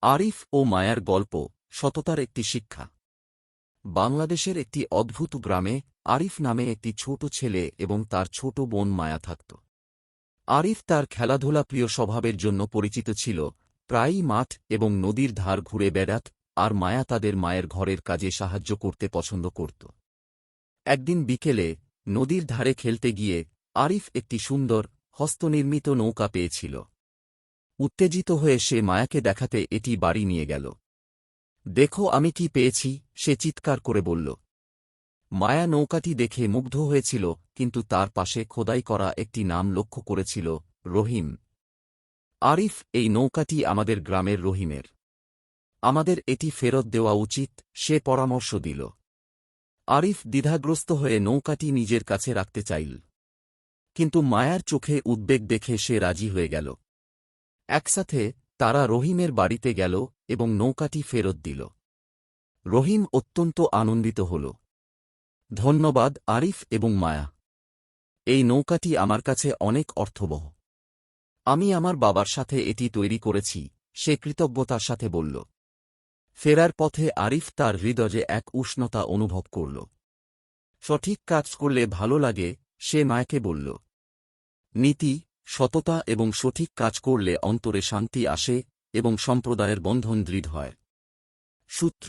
আরিফ ও মায়ার গল্প সততার একটি শিক্ষা। বাংলাদেশের একটি অদ্ভুত গ্রামে আরিফ নামে একটি ছোট ছেলে এবং তার ছোট বোন মায়া থাকত। আরিফ তার খেলাধুলা প্রিয় স্বভাবের জন্য পরিচিত ছিল, প্রায়ই মাঠ এবং নদীর ধার ঘুরে বেড়াত, আর মায়া তাদের মায়ের ঘরের কাজে সাহায্য করতে পছন্দ করত। একদিন বিকেলে নদীর ধারে খেলতে গিয়ে আরিফ একটি সুন্দর হস্তনির্মিত নৌকা পেয়েছিল। উত্তেজিত হয়ে সে মায়াকে দেখাতে এটি বাড়ি নিয়ে গেল। দেখো আমি কি পেয়েছি, সে চিৎকার করে বলল। মায়া নৌকাটি দেখে মুগ্ধ হয়েছিল, কিন্তু তার পাশে খোদাই করা একটি নাম লক্ষ্য করেছিল, রহিম। আরিফ, এই নৌকাটি আমাদের গ্রামের রহিমের। আমাদের এটি ফেরত দেওয়া উচিত, সে পরামর্শ দিল। আরিফ দ্বিধাগ্রস্ত হয়ে নৌকাটি নিজের কাছে রাখতে চাইল, কিন্তু মায়ার চোখে উদ্বেগ দেখে সে রাজি হয়ে গেল। একসাথে তারা রহিমের বাড়িতে গেল এবং নৌকাটি ফেরত দিল। রহিম অত্যন্ত আনন্দিত হল। ধন্যবাদ আরিফ এবং মায়া, এই নৌকাটি আমার কাছে অনেক অর্থবহ। আমি আমার বাবার সাথে এটি তৈরি করেছি, সে কৃতজ্ঞতার সাথে বলল। ফেরার পথে আরিফ তার হৃদয়ে এক উষ্ণতা অনুভব করল। সঠিক কাজ করলে ভালো লাগে, সে মায়াকে বলল। নীতি, সততা এবং সঠিক কাজ করলে অন্তরে শান্তি আসে এবং সম্প্রদায়ের বন্ধন দৃঢ় হয়। সূত্র।